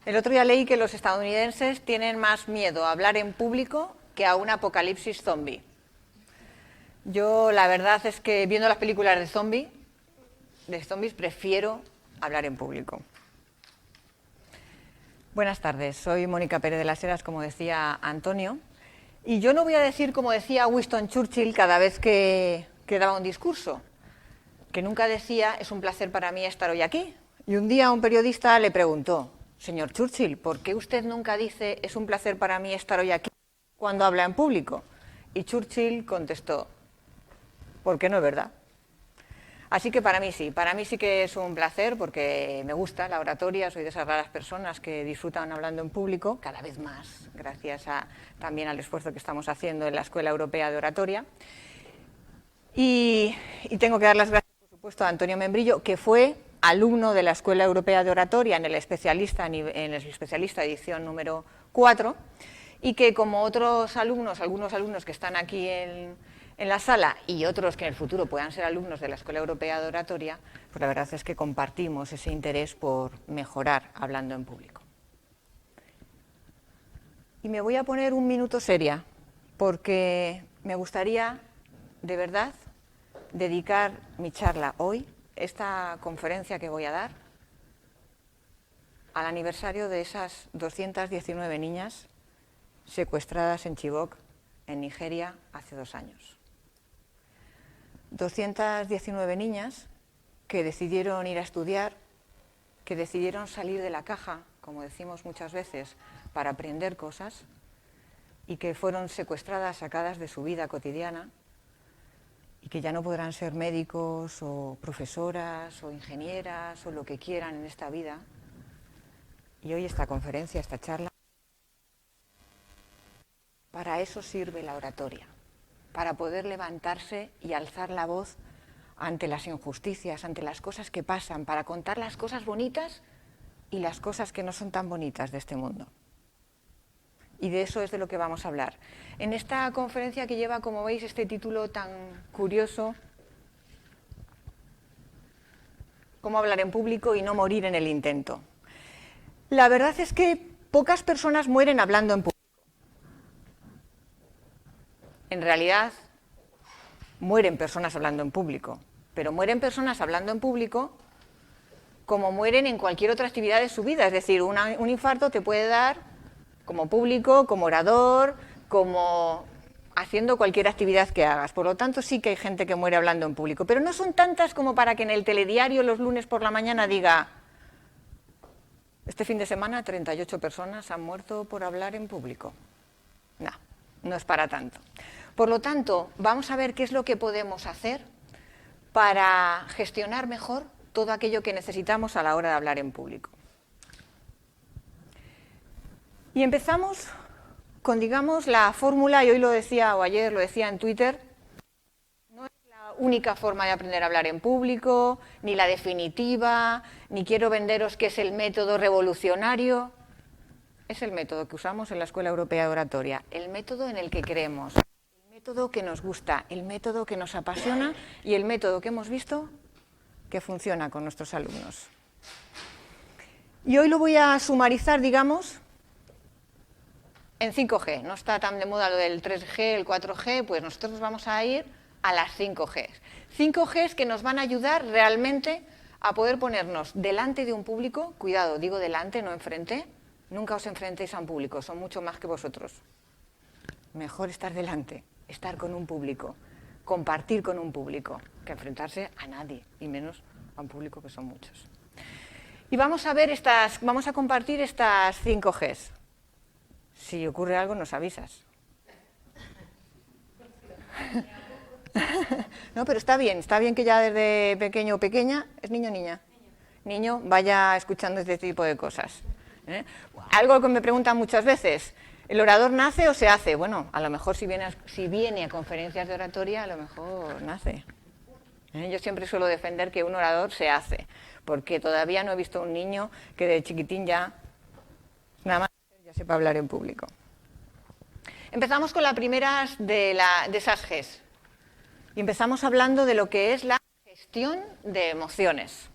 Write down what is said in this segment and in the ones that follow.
El otro día leí que los estadounidenses tienen más miedo a hablar en público que a un apocalipsis zombie. Yo la verdad es que viendo las películas de zombies, prefiero hablar en público. Buenas tardes, soy Mónica Pérez de las Heras, como decía Antonio, y yo no voy a decir como decía Winston Churchill cada vez que daba un discurso, que nunca decía es un placer para mí estar hoy aquí. Y un día un periodista le preguntó: señor Churchill, ¿por qué usted nunca dice es un placer para mí estar hoy aquí cuando habla en público? Y Churchill contestó: porque no es verdad. Así que para mí sí que es un placer porque me gusta la oratoria, soy de esas raras personas que disfrutan hablando en público, cada vez más, gracias también al esfuerzo que estamos haciendo en la Escuela Europea de Oratoria. Y tengo que dar las gracias, por supuesto, a Antonio Membrillo, que fue alumno de la Escuela Europea de Oratoria en el especialista edición número 4, y que como otros alumnos, algunos alumnos que están aquí en la sala y otros que en el futuro puedan ser alumnos de la Escuela Europea de Oratoria, pues la verdad es que compartimos ese interés por mejorar hablando en público. Y me voy a poner un minuto seria, porque me gustaría, de verdad, dedicar mi charla hoy, esta conferencia que voy a dar, al aniversario de esas 219 niñas secuestradas en Chibok, en Nigeria, hace 2 años. 219 niñas que decidieron ir a estudiar, que decidieron salir de la caja, como decimos muchas veces, para aprender cosas, y que fueron secuestradas, sacadas de su vida cotidiana, y que ya no podrán ser médicos o profesoras o ingenieras o lo que quieran en esta vida. Y hoy esta conferencia, esta charla, para eso sirve la oratoria, para poder levantarse y alzar la voz ante las injusticias, ante las cosas que pasan, para contar las cosas bonitas y las cosas que no son tan bonitas de este mundo. Y de eso es de lo que vamos a hablar. En esta conferencia que lleva, como veis, este título tan curioso, cómo hablar en público y no morir en el intento. La verdad es que pocas personas mueren hablando en público. En realidad, mueren personas hablando en público, pero mueren personas hablando en público como mueren en cualquier otra actividad de su vida. Es decir, un infarto te puede dar como público, como orador, como haciendo cualquier actividad que hagas. Por lo tanto, sí que hay gente que muere hablando en público, pero no son tantas como para que en el telediario los lunes por la mañana diga: este fin de semana 38 personas han muerto por hablar en público. No, no es para tanto. Por lo tanto, vamos a ver qué es lo que podemos hacer para gestionar mejor todo aquello que necesitamos a la hora de hablar en público. Y empezamos con, digamos, la fórmula, y hoy lo decía, o ayer lo decía en Twitter, no es la única forma de aprender a hablar en público, ni la definitiva, ni quiero venderos que es el método revolucionario. Es el método que usamos en la Escuela Europea de Oratoria, el método en el que creemos, el método que nos gusta, el método que nos apasiona y el método que hemos visto que funciona con nuestros alumnos. Y hoy lo voy a sumarizar, digamos, en 5G. No está tan de moda lo del 3G, el 4G, pues nosotros vamos a ir a las 5G. 5G que nos van a ayudar realmente a poder ponernos delante de un público. Cuidado, digo delante, no enfrente. Nunca os enfrentéis a un público, son mucho más que vosotros. Mejor estar delante, estar con un público, compartir con un público, que enfrentarse a nadie, y menos a un público que son muchos. Y vamos a ver vamos a compartir estas 5G. Si ocurre algo, nos avisas. No, pero está bien que ya desde pequeño o pequeña, ¿es niño o niña? Niño vaya escuchando este tipo de cosas. Algo que me preguntan muchas veces: ¿el orador nace o se hace? Bueno, a lo mejor si viene a conferencias de oratoria, a lo mejor nace. Yo siempre suelo defender que un orador se hace, porque todavía no he visto un niño que de chiquitín ya, nada más, ya sepa hablar en público. Empezamos con la primera de esas Gs. Y empezamos hablando de lo que es la gestión de emociones.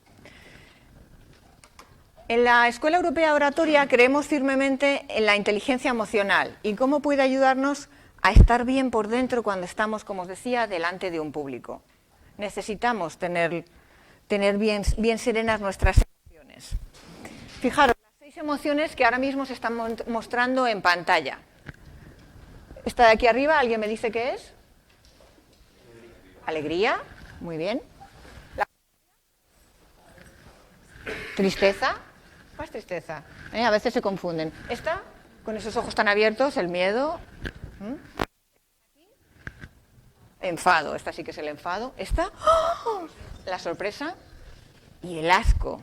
En la Escuela Europea de Oratoria creemos firmemente en la inteligencia emocional y cómo puede ayudarnos a estar bien por dentro cuando estamos, como os decía, delante de un público. Necesitamos tener bien serenas nuestras emociones. Fijaros, las 6 emociones que ahora mismo se están mostrando en pantalla. Esta de aquí arriba, ¿alguien me dice qué es? Alegría, muy bien. Tristeza. ¿Cuál es tristeza? A veces se confunden. Esta, con esos ojos tan abiertos, el miedo. Enfado, esta sí que es el enfado. Esta, ¡oh!, la sorpresa y el asco.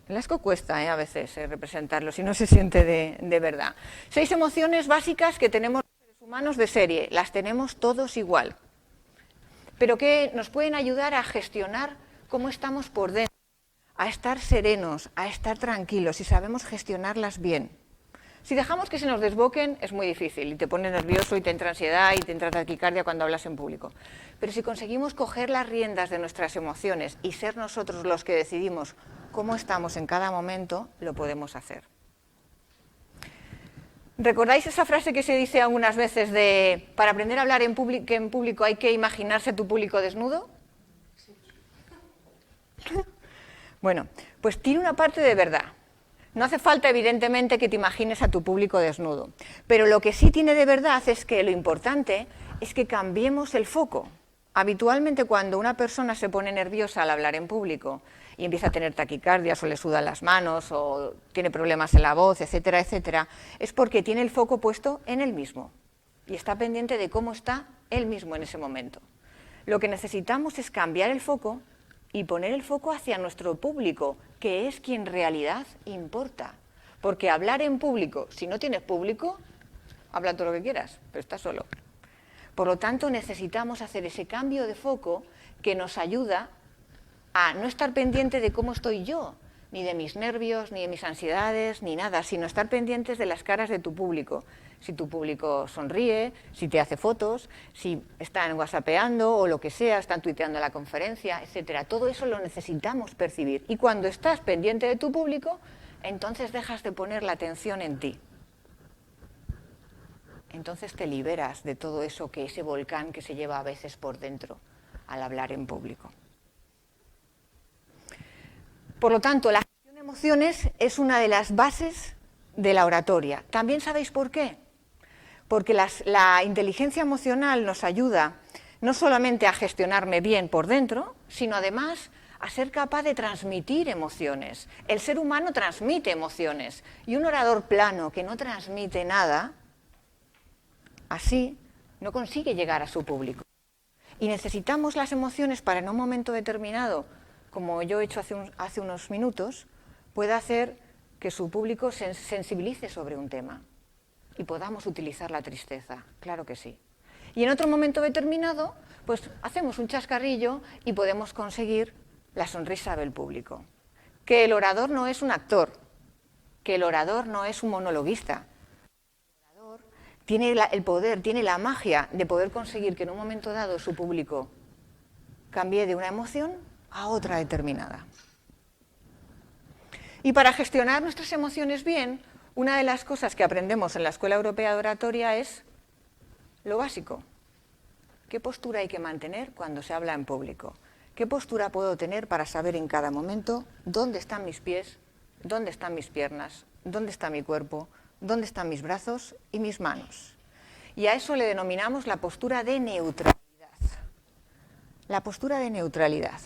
El asco cuesta a veces representarlo si no se siente de verdad. 6 emociones básicas que tenemos los seres humanos de serie. Las tenemos todos igual. Pero que nos pueden ayudar a gestionar cómo estamos por dentro, a estar serenos, a estar tranquilos y sabemos gestionarlas bien. Si dejamos que se nos desboquen es muy difícil y te pone nervioso y te entra ansiedad y te entra taquicardia cuando hablas en público. Pero si conseguimos coger las riendas de nuestras emociones y ser nosotros los que decidimos cómo estamos en cada momento, lo podemos hacer. ¿Recordáis esa frase que se dice algunas veces de para aprender a hablar en público hay que imaginarse a tu público desnudo? Bueno, pues tiene una parte de verdad. No hace falta, evidentemente, que te imagines a tu público desnudo. Pero lo que sí tiene de verdad es que lo importante es que cambiemos el foco. Habitualmente, cuando una persona se pone nerviosa al hablar en público y empieza a tener taquicardias o le sudan las manos o tiene problemas en la voz, etcétera, etcétera, es porque tiene el foco puesto en él mismo y está pendiente de cómo está él mismo en ese momento. Lo que necesitamos es cambiar el foco y poner el foco hacia nuestro público, que es quien en realidad importa. Porque hablar en público, si no tienes público, habla todo lo que quieras, pero estás solo. Por lo tanto, necesitamos hacer ese cambio de foco que nos ayuda a no estar pendiente de cómo estoy yo, ni de mis nervios, ni de mis ansiedades, ni nada, sino estar pendientes de las caras de tu público. Si tu público sonríe, si te hace fotos, si están whatsappeando o lo que sea, están tuiteando la conferencia, etcétera. Todo eso lo necesitamos percibir. Y cuando estás pendiente de tu público, entonces dejas de poner la atención en ti. Entonces te liberas de todo eso, que ese volcán que se lleva a veces por dentro al hablar en público. Por lo tanto, la gestión de emociones es una de las bases de la oratoria. ¿También sabéis por qué? Porque la inteligencia emocional nos ayuda no solamente a gestionarme bien por dentro, sino además a ser capaz de transmitir emociones. El ser humano transmite emociones y un orador plano que no transmite nada, así no consigue llegar a su público. Y necesitamos las emociones para en un momento determinado, como yo he hecho hace unos minutos, pueda hacer que su público se sensibilice sobre un tema y podamos utilizar la tristeza, claro que sí. Y en otro momento determinado, pues hacemos un chascarrillo y podemos conseguir la sonrisa del público. Que el orador no es un actor, que el orador no es un monologuista. El orador tiene el poder, tiene la magia de poder conseguir que en un momento dado su público cambie de una emoción a otra determinada. Y para gestionar nuestras emociones bien, una de las cosas que aprendemos en la Escuela Europea de Oratoria es lo básico. ¿Qué postura hay que mantener cuando se habla en público? ¿Qué postura puedo tener para saber en cada momento dónde están mis pies, dónde están mis piernas, dónde está mi cuerpo, dónde están mis brazos y mis manos? Y a eso le denominamos la postura de neutralidad. La postura de neutralidad.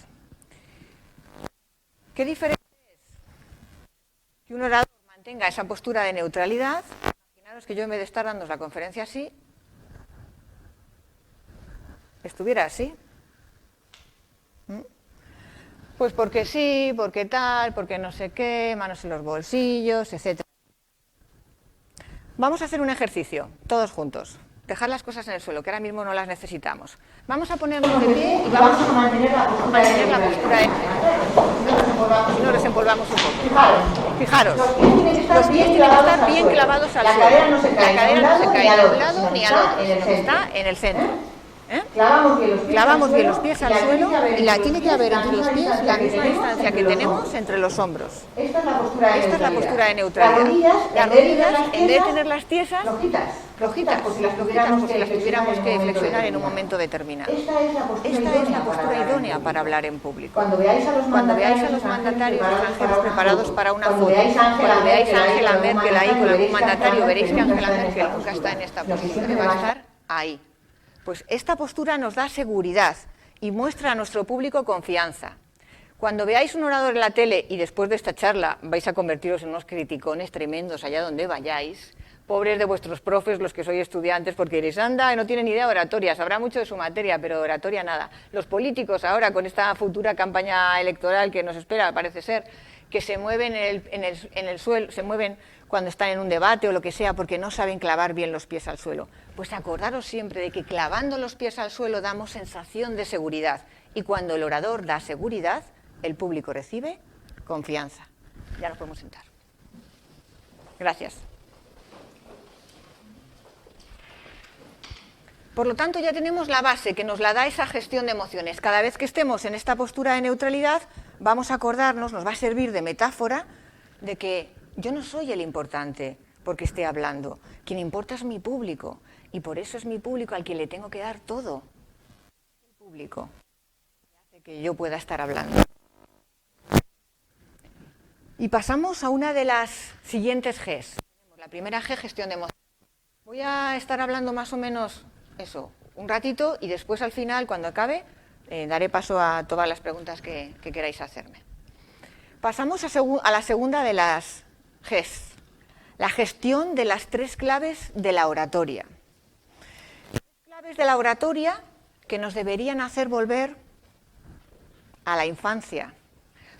¿Qué diferencia es que un orador mantenga esa postura de neutralidad? Imaginaros que yo, en vez de estar dando la conferencia así, estuviera así. Pues porque sí, porque tal, porque no sé qué, manos en los bolsillos, etc. Vamos a hacer un ejercicio, todos juntos. Dejar las cosas en el suelo, que ahora mismo no las necesitamos. Vamos a ponernos de pie y vamos a mantener la postura de y nos desempolvamos un poco. Fijaros, los pies tienen que estar bien clavados al suelo. La cadera no se cae ni a un lado ni al otro, sino que está en el centro. Clavamos bien los pies al suelo y tiene que haber entre los pies la misma distancia que tenemos entre los hombros. Esta es la postura de neutralidad. Las rodillas, en vez de tenerlas tiesas, flojitas, por si las tuviéramos que flexionar en un momento determinado. Esta es la postura idónea para hablar en público. Cuando veáis a los mandatarios extranjeros preparados para una foto, cuando veáis a Angela Merkel ahí con algún mandatario, veréis que Angela Merkel nunca está en esta postura, que va a estar ahí. Pues esta postura nos da seguridad y muestra a nuestro público confianza. Cuando veáis un orador en la tele y después de esta charla vais a convertiros en unos criticones tremendos allá donde vayáis, pobres de vuestros profes, los que sois estudiantes, porque diréis, anda, no tienen ni idea de oratoria, sabrá mucho de su materia, pero de oratoria nada. Los políticos ahora, con esta futura campaña electoral que nos espera, parece ser, que se mueven en el suelo, se mueven cuando están en un debate o lo que sea, porque no saben clavar bien los pies al suelo. Pues acordaros siempre de que clavando los pies al suelo damos sensación de seguridad, y cuando el orador da seguridad, el público recibe confianza. Ya nos podemos sentar. Gracias. Por lo tanto, ya tenemos la base que nos la da esa gestión de emociones. Cada vez que estemos en esta postura de neutralidad, vamos a acordarnos, nos va a servir de metáfora, de que yo no soy el importante porque esté hablando. Quien importa es mi público, y por eso es mi público al que le tengo que dar todo. El público que hace que yo pueda estar hablando. Y pasamos a una de las siguientes Gs. La primera G, gestión de emociones. Voy a estar hablando más o menos eso, un ratito, y después al final, cuando acabe, daré paso a todas las preguntas que queráis hacerme. Pasamos a la segunda de las Gs, la gestión de las 3 claves de la oratoria. 3 claves de la oratoria que nos deberían hacer volver a la infancia,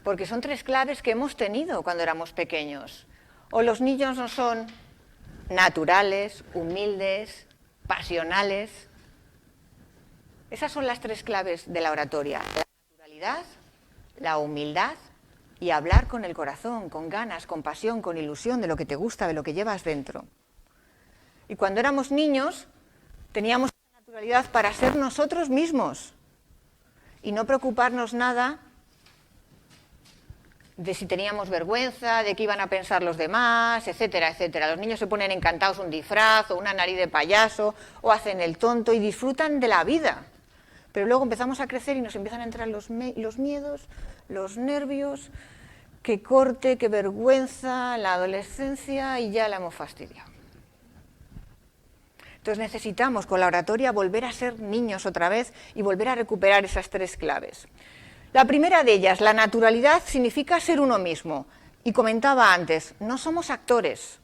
porque son 3 claves que hemos tenido cuando éramos pequeños. O los niños no son naturales, humildes, pasionales. Esas son las 3 claves de la oratoria: la naturalidad, la humildad y hablar con el corazón, con ganas, con pasión, con ilusión de lo que te gusta, de lo que llevas dentro. Y cuando éramos niños teníamos la naturalidad para ser nosotros mismos y no preocuparnos nada de si teníamos vergüenza, de qué iban a pensar los demás, etcétera, etcétera. Los niños se ponen encantados un disfraz o una nariz de payaso o hacen el tonto y disfrutan de la vida. Pero luego empezamos a crecer y nos empiezan a entrar los miedos, los nervios, qué corte, qué vergüenza, la adolescencia, y ya la hemos fastidiado. Entonces necesitamos con la oratoria volver a ser niños otra vez y volver a recuperar esas 3 claves. La primera de ellas, la naturalidad, significa ser uno mismo. Y comentaba antes, no somos actores,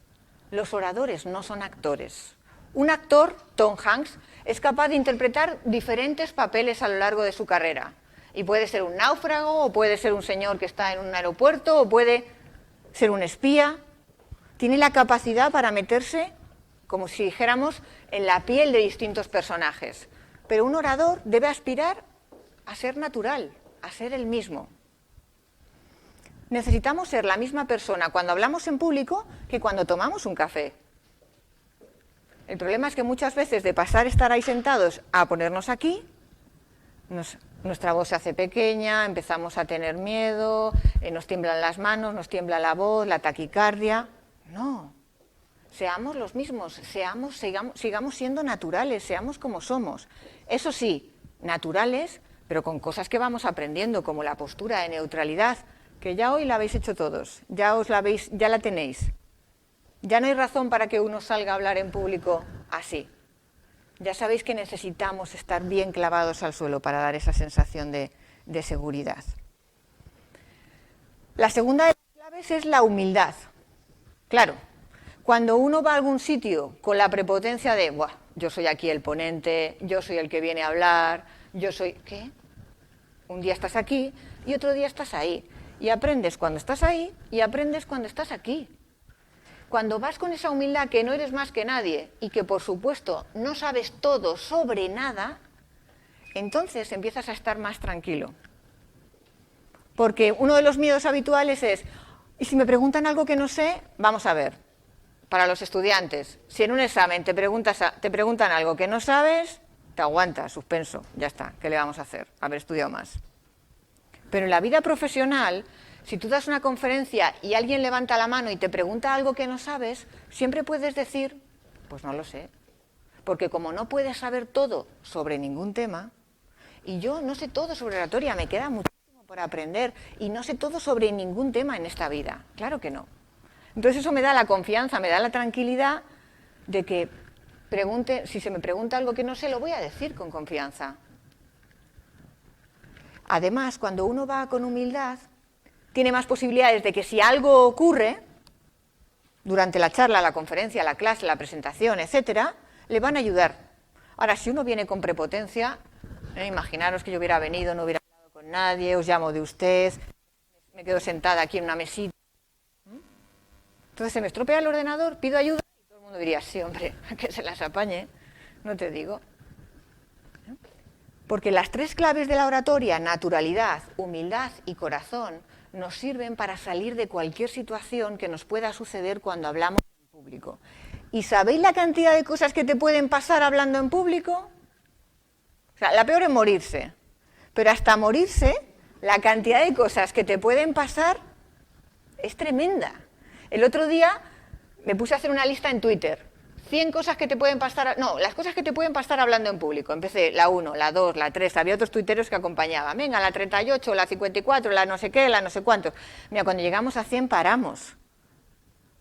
los oradores no son actores. Un actor, Tom Hanks, es capaz de interpretar diferentes papeles a lo largo de su carrera. Y puede ser un náufrago, o puede ser un señor que está en un aeropuerto, o puede ser un espía. Tiene la capacidad para meterse, como si dijéramos, en la piel de distintos personajes. Pero un orador debe aspirar a ser natural, a ser el mismo. Necesitamos ser la misma persona cuando hablamos en público que cuando tomamos un café. El problema es que muchas veces, de pasar estar ahí sentados a ponernos aquí, nuestra voz se hace pequeña, empezamos a tener miedo, nos tiemblan las manos, nos tiembla la voz, la taquicardia. No, seamos los mismos, sigamos siendo naturales, seamos como somos. Eso sí, naturales, pero con cosas que vamos aprendiendo, como la postura de neutralidad, que ya hoy la habéis hecho todos, ya la tenéis. Ya no hay razón para que uno salga a hablar en público así. Ya sabéis que necesitamos estar bien clavados al suelo para dar esa sensación de seguridad. La segunda de las claves es la humildad. Claro, cuando uno va a algún sitio con la prepotencia de, "Buah, yo soy aquí el ponente, yo soy el que viene a hablar, yo soy..." ¿Qué? Un día estás aquí y otro día estás ahí. Y aprendes cuando estás ahí y aprendes cuando estás aquí. Cuando vas con esa humildad que no eres más que nadie y que, por supuesto, no sabes todo sobre nada, entonces empiezas a estar más tranquilo. Porque uno de los miedos habituales es, ¿y si me preguntan algo que no sé? Vamos a ver, para los estudiantes, si en un examen te preguntan algo que no sabes, te aguantas, suspenso, ya está, ¿qué le vamos a hacer? Haber estudiado más. Pero en la vida profesional, si tú das una conferencia y alguien levanta la mano y te pregunta algo que no sabes, siempre puedes decir, pues no lo sé. Porque como no puedes saber todo sobre ningún tema, y yo no sé todo sobre oratoria, me queda muchísimo por aprender, y no sé todo sobre ningún tema en esta vida, claro que no. Entonces eso me da la confianza, me da la tranquilidad de que si se me pregunta algo que no sé, lo voy a decir con confianza. Además, cuando uno va con humildad, tiene más posibilidades de que si algo ocurre, durante la charla, la conferencia, la clase, la presentación, etcétera, le van a ayudar. Ahora, si uno viene con prepotencia, imaginaros que yo hubiera venido, no hubiera hablado con nadie, os llamo de usted, me quedo sentada aquí en una mesita. Entonces se me estropea el ordenador, pido ayuda y todo el mundo diría, sí, hombre, que se las apañe, no te digo. Porque las tres claves de la oratoria, naturalidad, humildad y corazón, nos sirven para salir de cualquier situación que nos pueda suceder cuando hablamos en público. ¿Y sabéis la cantidad de cosas que te pueden pasar hablando en público? O sea, la peor es morirse. Pero hasta morirse, la cantidad de cosas que te pueden pasar es tremenda. El otro día me puse a hacer una lista en Twitter. 100 cosas que te pueden pasar... No, las cosas que te pueden pasar hablando en público. Empecé la 1, la 2, la 3, había otros tuiteros que acompañaban. Venga, la 38, la 54, la no sé qué, la no sé cuántos. Mira, cuando llegamos a 100 paramos.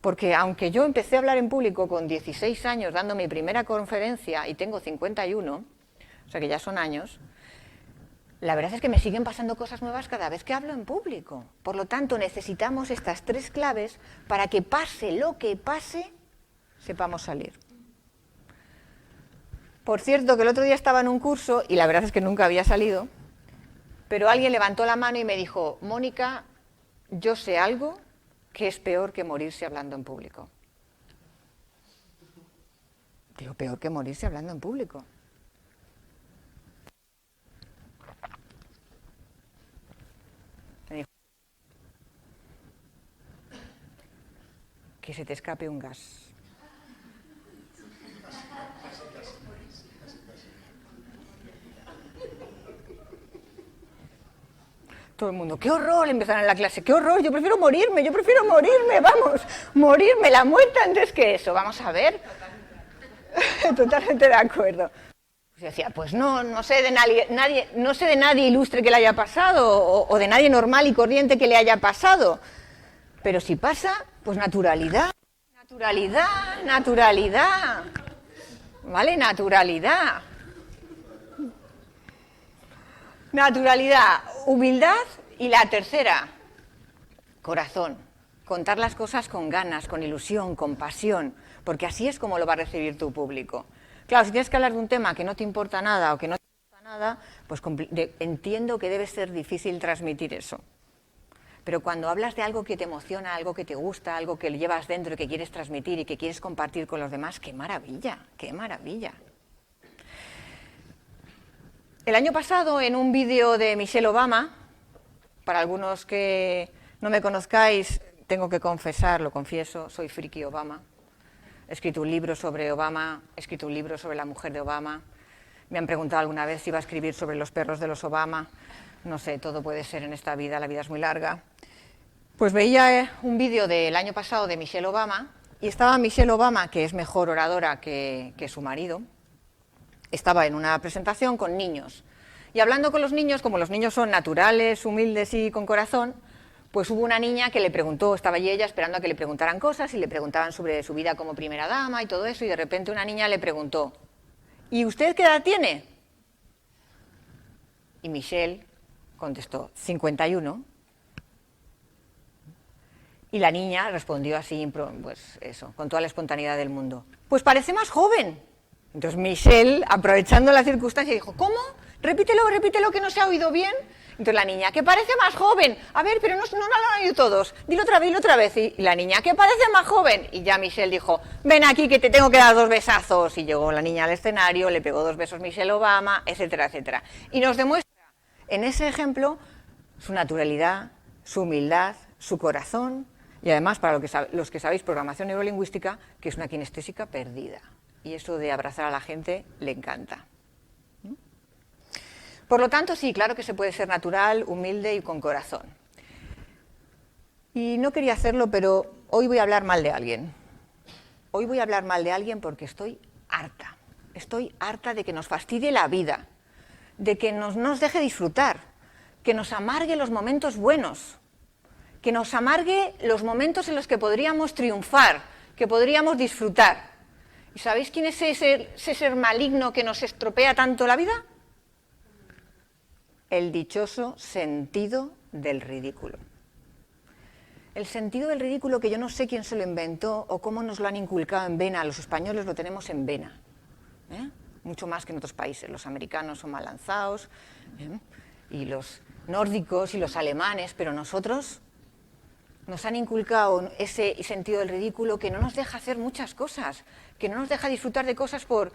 Porque aunque yo empecé a hablar en público con 16 años dando mi primera conferencia y tengo 51, o sea que ya son años, la verdad es que me siguen pasando cosas nuevas cada vez que hablo en público. Por lo tanto, necesitamos estas tres claves para que pase lo que pase, sepamos salir. Por cierto, que el otro día estaba en un curso, y la verdad es que nunca había salido, pero alguien levantó la mano y me dijo, Mónica, yo sé algo que es peor que morirse hablando en público. Digo, peor que morirse hablando en público. Me dijo, que se te escape un gas. Todo el mundo, ¡qué horror! Empezaron en la clase, ¡qué horror! Yo prefiero morirme, vamos, morirme, la muerte antes que eso, vamos a ver. Totalmente de acuerdo. Pues yo decía, pues no sé de nadie ilustre que le haya pasado, o de nadie normal y corriente que le haya pasado. Pero si pasa, pues naturalidad. ¿Vale? Naturalidad, humildad y la tercera, corazón. Contar las cosas con ganas, con ilusión, con pasión, porque así es como lo va a recibir tu público. Claro, si tienes que hablar de un tema que no te importa nada o que no te gusta nada, pues entiendo que debe ser difícil transmitir eso. Pero cuando hablas de algo que te emociona, algo que te gusta, algo que llevas dentro y que quieres transmitir y que quieres compartir con los demás, ¡qué maravilla! ¡Qué maravilla! El año pasado, en un vídeo de Michelle Obama, para algunos que no me conozcáis, tengo que confesar, lo confieso, soy friki Obama. He escrito un libro sobre Obama, he escrito un libro sobre la mujer de Obama. Me han preguntado alguna vez si iba a escribir sobre los perros de los Obama. No sé, todo puede ser en esta vida, la vida es muy larga. Pues veía un vídeo del año pasado de Michelle Obama, y estaba Michelle Obama, que es mejor oradora que su marido, estaba en una presentación con niños. Y hablando con los niños, como los niños son naturales, humildes y con corazón, pues hubo una niña que le preguntó, estaba allí ella esperando a que le preguntaran cosas y le preguntaban sobre su vida como primera dama y todo eso, y de repente una niña le preguntó, ¿y usted qué edad tiene? Y Michelle contestó, 51. Y la niña respondió así, pues eso, con toda la espontaneidad del mundo, pues parece más joven. Entonces Michelle, aprovechando la circunstancia, dijo, ¿cómo? Repítelo, que no se ha oído bien. Entonces la niña, que parece más joven. A ver, pero no lo han oído todos. Dilo otra vez. Y la niña, que parece más joven. Y ya Michelle dijo, ven aquí que te tengo que dar 2 besazos. Y llegó la niña al escenario, le pegó 2 besos Michelle Obama, etcétera, etcétera. Y nos demuestra en ese ejemplo su naturalidad, su humildad, su corazón. Y además, para los que sabéis programación neurolingüística, que es una kinestésica perdida. Y eso de abrazar a la gente le encanta. Por lo tanto, sí, claro que se puede ser natural, humilde y con corazón. Y no quería hacerlo, pero hoy voy a hablar mal de alguien. Hoy voy a hablar mal de alguien porque estoy harta. Estoy harta de que nos fastidie la vida, de que no nos deje disfrutar, que nos amargue los momentos buenos, que nos amargue los momentos en los que podríamos triunfar, que podríamos disfrutar. ¿Y sabéis quién es ese ser maligno que nos estropea tanto la vida? El dichoso sentido del ridículo. El sentido del ridículo, que yo no sé quién se lo inventó o cómo nos lo han inculcado en vena. Los españoles lo tenemos en vena, mucho más que en otros países. Los americanos son más lanzados, y los nórdicos y los alemanes, pero nosotros nos han inculcado ese sentido del ridículo que no nos deja hacer muchas cosas, que no nos deja disfrutar de cosas por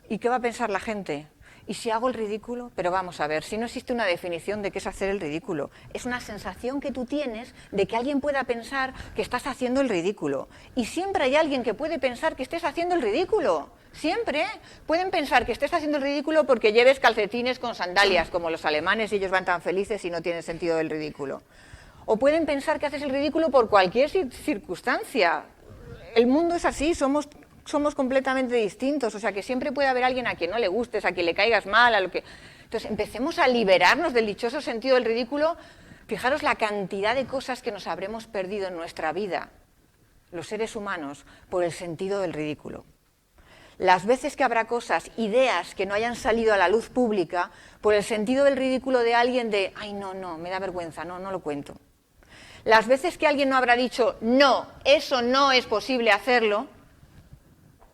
¿y qué va a pensar la gente? ¿Y si hago el ridículo? Pero vamos a ver, si no existe una definición de qué es hacer el ridículo, es una sensación que tú tienes de que alguien pueda pensar que estás haciendo el ridículo. Y siempre hay alguien que puede pensar que estés haciendo el ridículo. Siempre pueden pensar que estés haciendo el ridículo porque lleves calcetines con sandalias, como los alemanes, y ellos van tan felices y no tienen sentido del ridículo. O pueden pensar que haces el ridículo por cualquier circunstancia. El mundo es así, somos completamente distintos, o sea que siempre puede haber alguien a quien no le gustes, a quien le caigas mal, a lo que... Entonces empecemos a liberarnos del dichoso sentido del ridículo. Fijaros la cantidad de cosas que nos habremos perdido en nuestra vida, los seres humanos, por el sentido del ridículo. Las veces que habrá cosas, ideas que no hayan salido a la luz pública, por el sentido del ridículo de alguien de, ay, no, me da vergüenza, no lo cuento. Las veces que alguien no habrá dicho, no, eso no es posible hacerlo,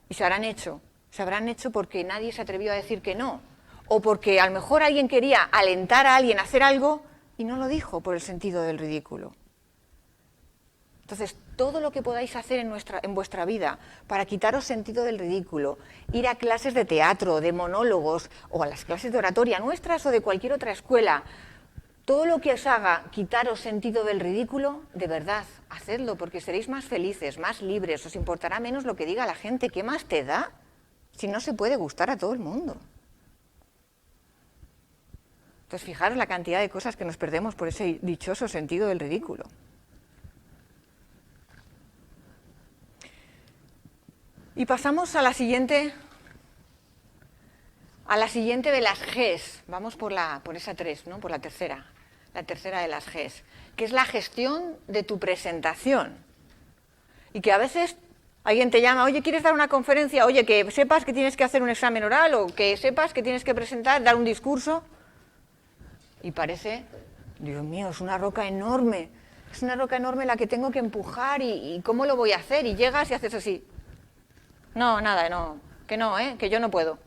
y se habrán hecho porque nadie se atrevió a decir que no, o porque a lo mejor alguien quería alentar a alguien a hacer algo y no lo dijo por el sentido del ridículo. Entonces, todo lo que podáis hacer en vuestra vida para quitaros sentido del ridículo, ir a clases de teatro, de monólogos, o a las clases de oratoria nuestras o de cualquier otra escuela, todo lo que os haga quitaros sentido del ridículo, de verdad, hacedlo, porque seréis más felices, más libres, os importará menos lo que diga la gente. ¿Qué más te da? Si no se puede gustar a todo el mundo. Entonces, fijaros la cantidad de cosas que nos perdemos por ese dichoso sentido del ridículo. Y pasamos a la siguiente de las Gs. Vamos por esa 3, ¿no? Por la tercera de las Gs, que es la gestión de tu presentación. Y que a veces alguien te llama, oye, ¿quieres dar una conferencia? Oye, que sepas que tienes que hacer un examen oral, o que sepas que tienes que dar un discurso. Y parece, Dios mío, es una roca enorme. Es una roca enorme la que tengo que empujar, y ¿cómo lo voy a hacer? Y llegas y haces así. No, nada, que yo no puedo.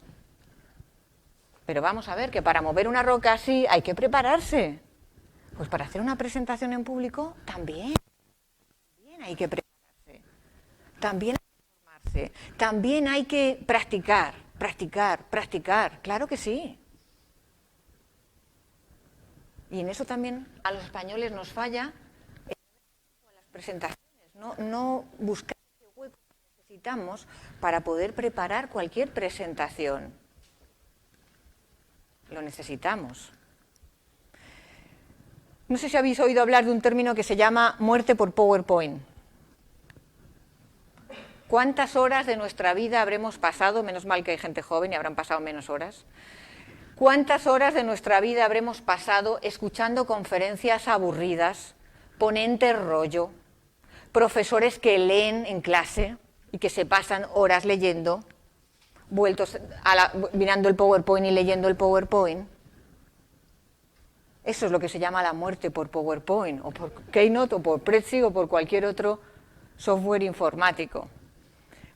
Pero vamos a ver que para mover una roca así hay que prepararse. Pues para hacer una presentación en público también hay que prepararse. También hay que formarse. También hay que practicar. Claro que sí. Y en eso también a los españoles nos falla las presentaciones. No buscar ese hueco que necesitamos para poder preparar cualquier presentación. Lo necesitamos. No sé si habéis oído hablar de un término que se llama muerte por PowerPoint. ¿Cuántas horas de nuestra vida habremos pasado? Menos mal que hay gente joven y habrán pasado menos horas. ¿Cuántas horas de nuestra vida habremos pasado escuchando conferencias aburridas, ponentes rollo, profesores que leen en clase y que se pasan horas leyendo, mirando el PowerPoint y leyendo el PowerPoint? Eso es lo que se llama la muerte por PowerPoint, o por Keynote, o por Prezi, o por cualquier otro software informático.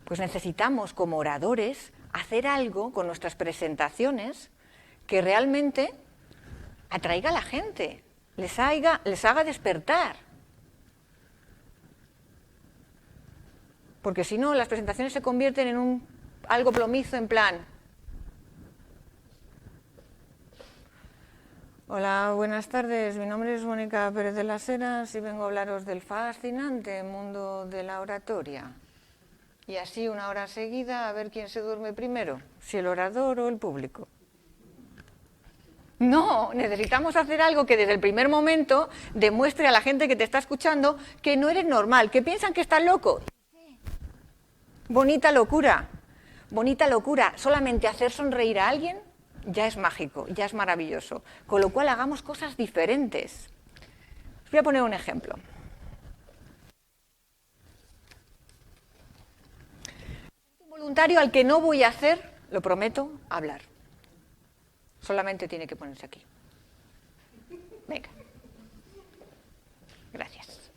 Pues necesitamos, como oradores, hacer algo con nuestras presentaciones que realmente atraiga a la gente, les haga despertar. Porque si no, las presentaciones se convierten en algo plomizo, en plan: hola, buenas tardes, mi nombre es Mónica Pérez de las Heras y vengo a hablaros del fascinante mundo de la oratoria. Y así 1 hora seguida, a ver quién se duerme primero, si el orador o el público. No, necesitamos hacer algo que desde el primer momento demuestre a la gente que te está escuchando que no eres normal, que piensan que estás loco. Bonita locura, bonita locura. Solamente hacer sonreír a alguien ya es mágico, ya es maravilloso. Con lo cual hagamos cosas diferentes. Os voy a poner un ejemplo. Un voluntario al que no voy a hacer, lo prometo, hablar. Solamente tiene que ponerse aquí. Venga. Gracias.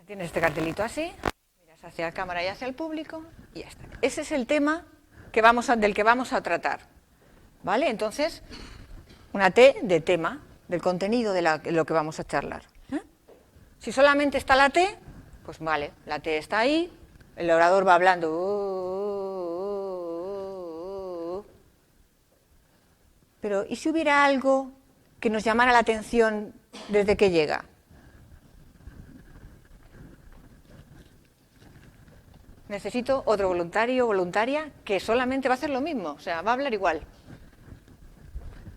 Tienes este cartelito así, miras hacia la cámara y hacia el público y ya está. Ese es el tema del que vamos a tratar. ¿Vale? Entonces, una T de tema, del contenido de lo que vamos a charlar. Si solamente está la T, pues vale, la T está ahí, el orador va hablando. Pero, ¿y si hubiera algo que nos llamara la atención desde que llega? Necesito otro voluntario o voluntaria que solamente va a hacer lo mismo, o sea, va a hablar igual.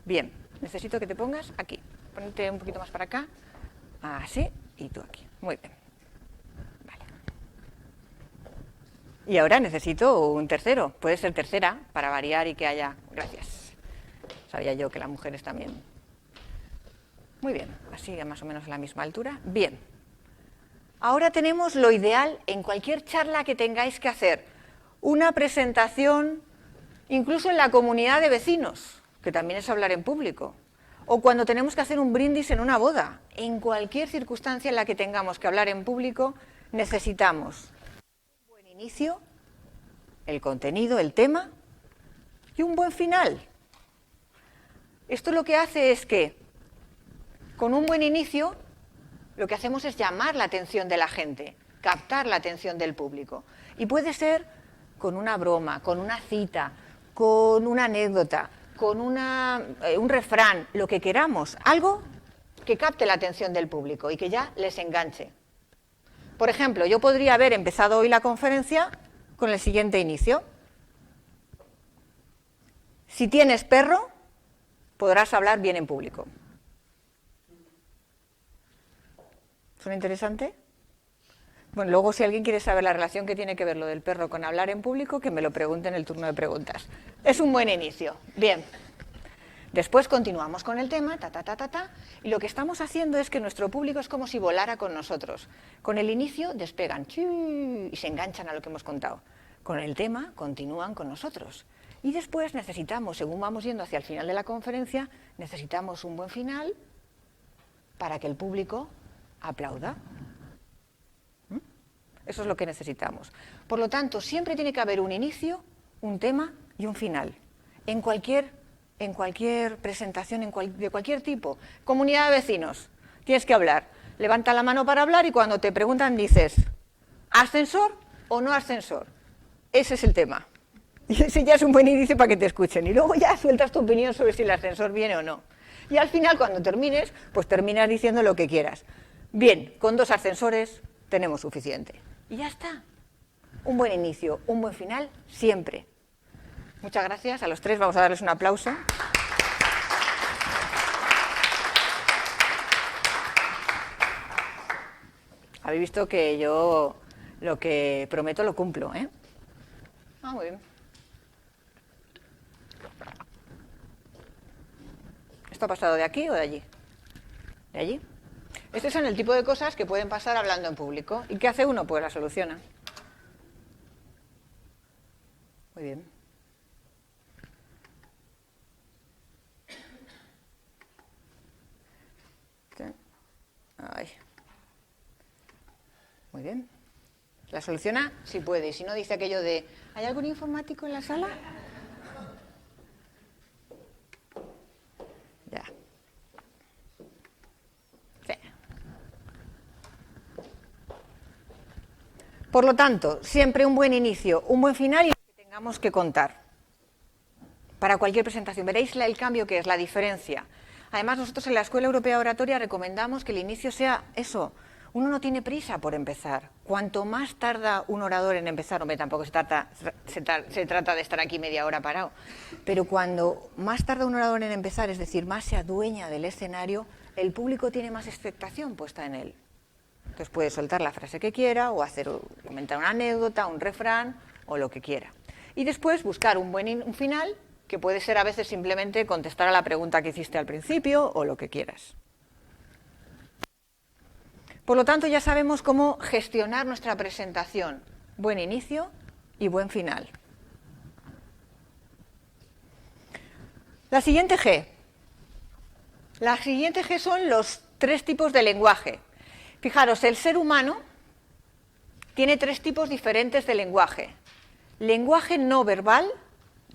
Bien, necesito que te pongas aquí. Ponte un poquito más para acá. Así, y tú aquí. Muy bien. Vale. Y ahora necesito un tercero. Puede ser tercera, para variar y que haya... Gracias. Sabía yo que las mujeres también. Muy bien, así más o menos a la misma altura. Bien. Ahora tenemos lo ideal en cualquier charla que tengáis que hacer. Una presentación, incluso en la comunidad de vecinos, que también es hablar en público. O cuando tenemos que hacer un brindis en una boda. En cualquier circunstancia en la que tengamos que hablar en público, necesitamos un buen inicio, el contenido, el tema, y un buen final. Esto lo que hace es que, con un buen inicio, lo que hacemos es llamar la atención de la gente, captar la atención del público. Y puede ser con una broma, con una cita, con una anécdota, con un refrán, lo que queramos, algo que capte la atención del público y que ya les enganche. Por ejemplo, yo podría haber empezado hoy la conferencia con el siguiente inicio. Si tienes perro, podrás hablar bien en público. ¿Suena interesante? Bueno, luego si alguien quiere saber la relación que tiene que ver lo del perro con hablar en público, que me lo pregunte en el turno de preguntas. Es un buen inicio. Bien. Después continuamos con el tema, y lo que estamos haciendo es que nuestro público es como si volara con nosotros. Con el inicio despegan y se enganchan a lo que hemos contado. Con el tema continúan con nosotros. Y después necesitamos, según vamos yendo hacia el final de la conferencia, necesitamos un buen final para que el público aplauda. Eso es lo que necesitamos. Por lo tanto, siempre tiene que haber un inicio, un tema y un final. En cualquier presentación, de cualquier tipo. Comunidad de vecinos, tienes que hablar. Levanta la mano para hablar y cuando te preguntan dices, ¿ascensor o no ascensor? Ese es el tema. Y ese ya es un buen inicio para que te escuchen. Y luego ya sueltas tu opinión sobre si el ascensor viene o no. Y al final, cuando termines, pues terminas diciendo lo que quieras. Bien, con 2 ascensores tenemos suficiente. Y ya está. Un buen inicio, un buen final, siempre. Muchas gracias a los 3, vamos a darles un aplauso. Habéis visto que yo lo que prometo lo cumplo, ¿eh? Muy bien. ¿Esto ha pasado de aquí o de allí? ¿De allí? Estos son el tipo de cosas que pueden pasar hablando en público. ¿Y qué hace uno? Pues la soluciona. Muy bien. Ay. Muy bien. ¿La soluciona? Sí puede. Y si no, dice aquello de ¿hay algún informático en la sala? Ya. Sí. Por lo tanto, siempre un buen inicio, un buen final y lo que tengamos que contar. Para cualquier presentación. Veréis el cambio que es, la diferencia. Además, nosotros en la Escuela Europea de Oratoria recomendamos que el inicio sea eso, Uno no tiene prisa por empezar. Cuanto más tarda un orador en empezar, hombre, tampoco se trata de estar aquí media hora parado, pero cuando más tarda un orador en empezar, es decir, más se adueña del escenario, el público tiene más expectación puesta en él. Entonces puede soltar la frase que quiera o comentar una anécdota, un refrán o lo que quiera. Y después buscar un final, que puede ser a veces simplemente contestar a la pregunta que hiciste al principio o lo que quieras. Por lo tanto, ya sabemos cómo gestionar nuestra presentación. Buen inicio y buen final. La siguiente G. La siguiente G son los 3 tipos de lenguaje. Fijaros, el ser humano tiene 3 tipos diferentes de lenguaje. Lenguaje no verbal,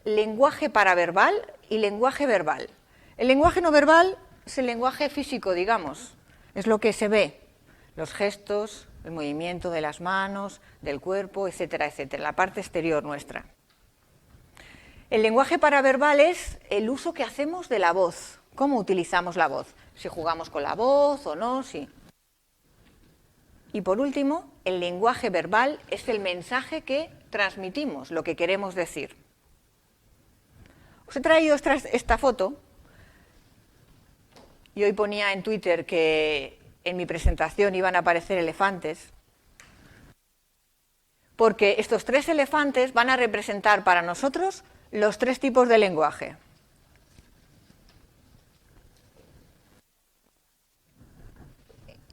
lenguaje paraverbal y lenguaje verbal. El lenguaje no verbal es el lenguaje físico, digamos. Es lo que se ve. Los gestos, el movimiento de las manos, del cuerpo, etcétera, etcétera, la parte exterior nuestra. El lenguaje paraverbal es el uso que hacemos de la voz, cómo utilizamos la voz, si jugamos con la voz o no, sí. Y por último, el lenguaje verbal es el mensaje que transmitimos, lo que queremos decir. Os he traído esta foto y hoy ponía en Twitter que en mi presentación iban a aparecer elefantes, porque estos 3 elefantes van a representar para nosotros los 3 tipos de lenguaje.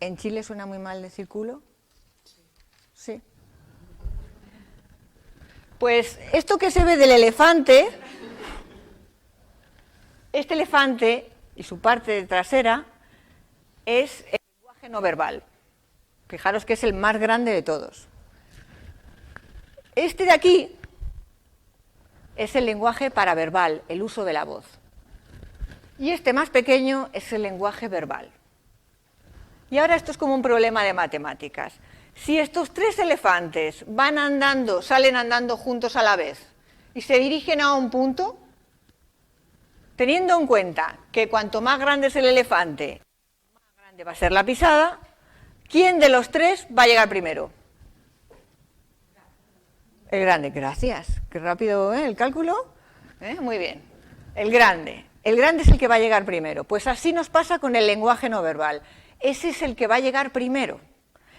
¿En Chile suena muy mal decir culo? Sí. Pues esto que se ve del elefante, este elefante y su parte trasera es el lenguaje no verbal. Fijaros que es el más grande de todos. Este de aquí es el lenguaje paraverbal, el uso de la voz. Y este más pequeño es el lenguaje verbal. Y ahora esto es como un problema de matemáticas. Si estos 3 elefantes salen andando juntos a la vez y se dirigen a un punto, teniendo en cuenta que cuanto más grande es el elefante, más grande va a ser la pisada, ¿quién de los 3 va a llegar primero? El grande, gracias. Qué rápido, el cálculo. Muy bien. El grande. El grande es el que va a llegar primero. Pues así nos pasa con el lenguaje no verbal. Ese es el que va a llegar primero.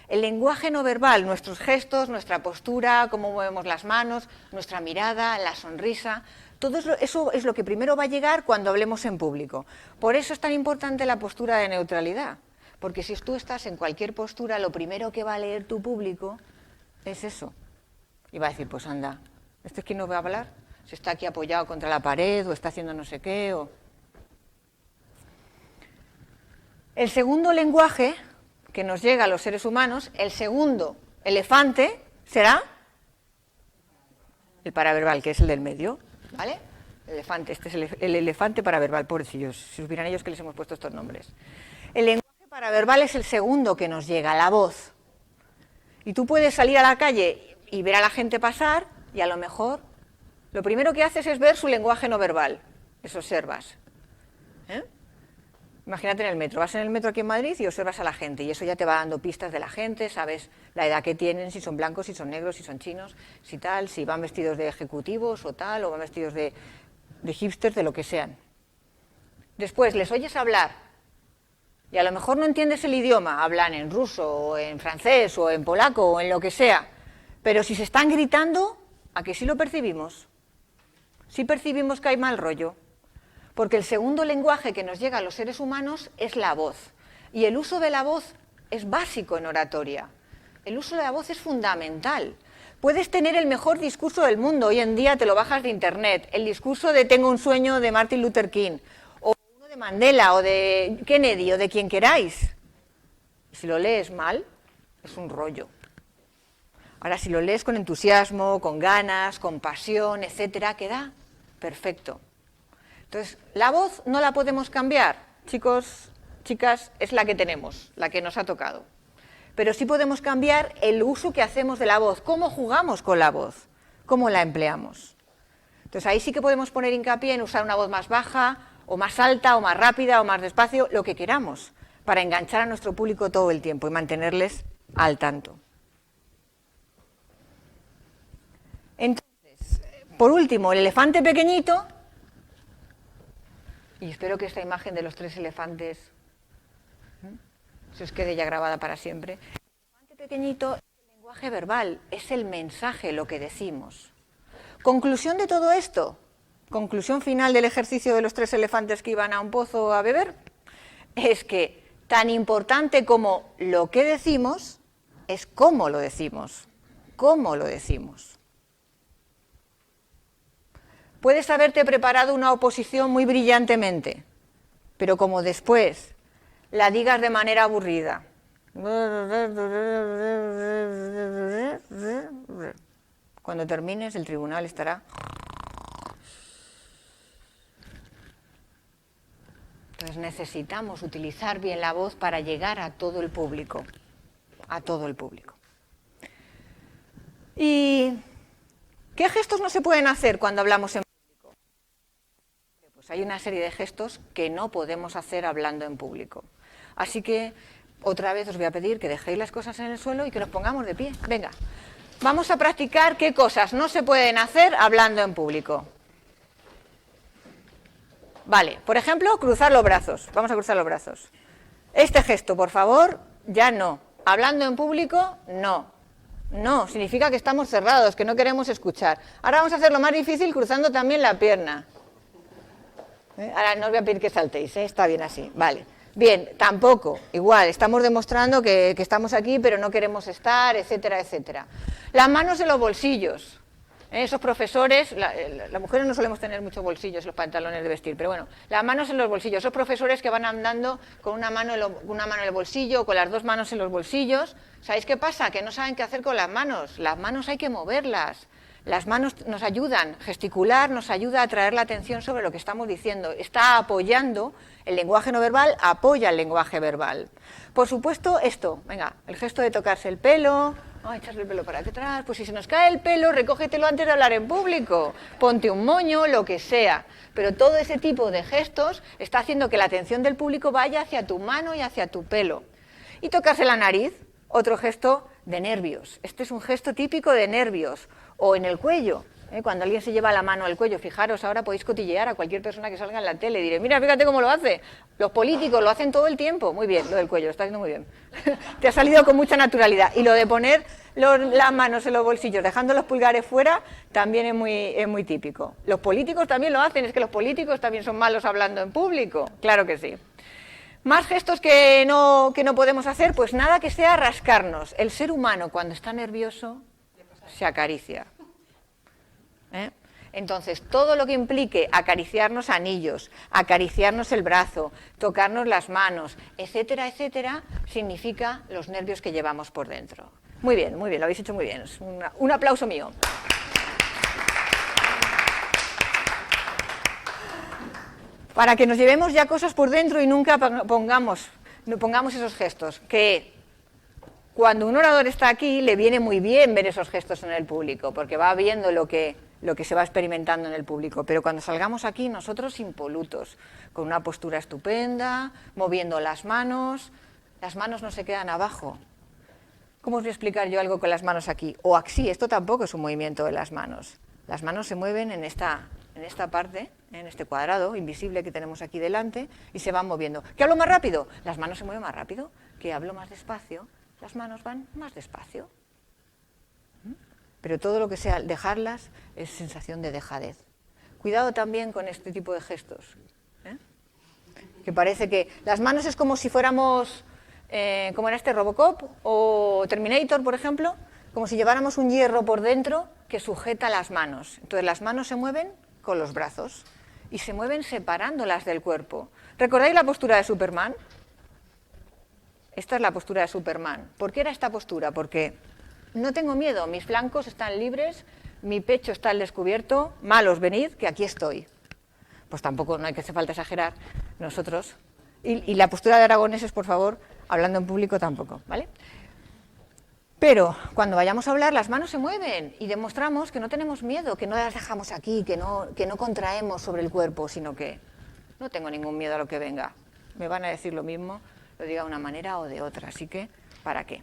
El lenguaje no verbal, nuestros gestos, nuestra postura, cómo movemos las manos, nuestra mirada, la sonrisa, todo eso es lo que primero va a llegar cuando hablemos en público. Por eso es tan importante la postura de neutralidad, porque si tú estás en cualquier postura, lo primero que va a leer tu público es eso. Y va a decir, pues anda, ¿este es quien no va a hablar? Se está aquí apoyado contra la pared o está haciendo no sé qué. El segundo lenguaje que nos llega a los seres humanos, el segundo elefante, será el paraverbal, que es el del medio, ¿vale? El elefante, este es el elefante paraverbal, pobrecillos, si supieran ellos que les hemos puesto estos nombres. El lenguaje paraverbal es el segundo que nos llega, la voz. Y tú puedes salir a la calle y ver a la gente pasar y a lo mejor lo primero que haces es ver su lenguaje no verbal, eso observas. Imagínate en el metro, vas en el metro aquí en Madrid y observas a la gente y eso ya te va dando pistas de la gente, sabes la edad que tienen, si son blancos, si son negros, si son chinos, si tal, si van vestidos de ejecutivos o tal, o van vestidos de hipsters, de lo que sean. Después les oyes hablar y a lo mejor no entiendes el idioma, hablan en ruso o en francés o en polaco o en lo que sea, pero si se están gritando, ¿a que sí lo percibimos? Sí percibimos que hay mal rollo. Porque el segundo lenguaje que nos llega a los seres humanos es la voz. Y el uso de la voz es básico en oratoria. El uso de la voz es fundamental. Puedes tener el mejor discurso del mundo, hoy en día te lo bajas de internet, el discurso de Tengo un sueño de Martin Luther King, o uno de Mandela, o de Kennedy, o de quien queráis. Si lo lees mal, es un rollo. Ahora, si lo lees con entusiasmo, con ganas, con pasión, etcétera, queda perfecto. Entonces, la voz no la podemos cambiar, chicos, chicas, es la que tenemos, la que nos ha tocado. Pero sí podemos cambiar el uso que hacemos de la voz, cómo jugamos con la voz, cómo la empleamos. Entonces, ahí sí que podemos poner hincapié en usar una voz más baja, o más alta, o más rápida, o más despacio, lo que queramos. para enganchar a nuestro público todo el tiempo y mantenerles al tanto. Entonces, por último, el elefante pequeñito, y espero que esta imagen de los 3 elefantes se os quede ya grabada para siempre. El elefante pequeñito es el lenguaje verbal, es el mensaje, lo que decimos. Conclusión de todo esto, conclusión final del ejercicio de los 3 elefantes que iban a un pozo a beber, es que tan importante como lo que decimos es cómo lo decimos. ¿Cómo lo decimos? Puedes haberte preparado una oposición muy brillantemente, pero como después la digas de manera aburrida, cuando termines el tribunal estará. Entonces necesitamos utilizar bien la voz para llegar a todo el público, a todo el público. ¿Y qué gestos no se pueden hacer cuando hablamos en público? Pues hay una serie de gestos que no podemos hacer hablando en público. Así que otra vez os voy a pedir que dejéis las cosas en el suelo y que nos pongamos de pie. Venga, vamos a practicar qué cosas no se pueden hacer hablando en público. Vale, por ejemplo, cruzar los brazos. Vamos a cruzar los brazos. Este gesto, por favor, ya no. Hablando en público, no. No, significa que estamos cerrados, que no queremos escuchar. Ahora vamos a hacer lo más difícil cruzando también la pierna. Ahora no os voy a pedir que saltéis, está bien así. Vale. Bien, tampoco, igual, estamos demostrando que estamos aquí, pero no queremos estar, etcétera, etcétera. Las manos en los bolsillos. Esos profesores, las mujeres no solemos tener muchos bolsillos en los pantalones de vestir, pero bueno, las manos en los bolsillos, esos profesores que van andando con una mano en el bolsillo o con las 2 manos en los bolsillos, ¿sabéis qué pasa? Que no saben qué hacer con las manos hay que moverlas, las manos nos ayudan, gesticular nos ayuda a atraer la atención sobre lo que estamos diciendo, está apoyando, el lenguaje no verbal apoya el lenguaje verbal. Por supuesto esto, venga, el gesto de tocarse el pelo, echarle el pelo para atrás, pues si se nos cae el pelo, recógetelo antes de hablar en público, ponte un moño, lo que sea. Pero todo ese tipo de gestos está haciendo que la atención del público vaya hacia tu mano y hacia tu pelo. Y tocarse la nariz, otro gesto de nervios. Este es un gesto típico de nervios. O en el cuello, cuando alguien se lleva la mano al cuello, fijaros, ahora podéis cotillear a cualquier persona que salga en la tele y diré, mira, fíjate cómo lo hace. Los políticos lo hacen todo el tiempo. Muy bien, lo del cuello, lo está haciendo muy bien. Te ha salido con mucha naturalidad. Y lo de poner las manos en los bolsillos, dejando los pulgares fuera, también es muy típico. Los políticos también lo hacen, es que los políticos también son malos hablando en público. Claro que sí. Más gestos que no podemos hacer, pues nada que sea rascarnos. El ser humano, cuando está nervioso, se acaricia. Entonces, todo lo que implique acariciarnos anillos, acariciarnos el brazo, tocarnos las manos, etcétera, etcétera, significa los nervios que llevamos por dentro. Muy bien, lo habéis hecho muy bien. Es un aplauso mío. Para que nos llevemos ya cosas por dentro y nunca pongamos esos gestos, que cuando un orador está aquí le viene muy bien ver esos gestos en el público, porque va viendo lo que se va experimentando en el público, pero cuando salgamos aquí nosotros impolutos, con una postura estupenda, moviendo las manos no se quedan abajo. ¿Cómo os voy a explicar yo algo con las manos aquí? O así, esto tampoco es un movimiento de las manos se mueven en esta parte, en este cuadrado invisible que tenemos aquí delante, y se van moviendo. ¿Que hablo más rápido? Las manos se mueven más rápido. ¿Que hablo más despacio? Las manos van más despacio. Pero todo lo que sea dejarlas es sensación de dejadez. Cuidado también con este tipo de gestos. Que parece que las manos es como si fuéramos, como en este Robocop o Terminator, por ejemplo, como si lleváramos un hierro por dentro que sujeta las manos. Entonces las manos se mueven con los brazos y se mueven separándolas del cuerpo. ¿Recordáis la postura de Superman? Esta es la postura de Superman. ¿Por qué era esta postura? Porque no tengo miedo, mis flancos están libres, mi pecho está al descubierto, malos, venid, que aquí estoy. Pues tampoco, no hay que hacer falta exagerar, nosotros. Y la postura de aragoneses, por favor, hablando en público tampoco, ¿vale? Pero cuando vayamos a hablar, las manos se mueven y demostramos que no tenemos miedo, que no las dejamos aquí, que no contraemos sobre el cuerpo, sino que no tengo ningún miedo a lo que venga. Me van a decir lo mismo, lo diga de una manera o de otra. Así que, ¿para qué?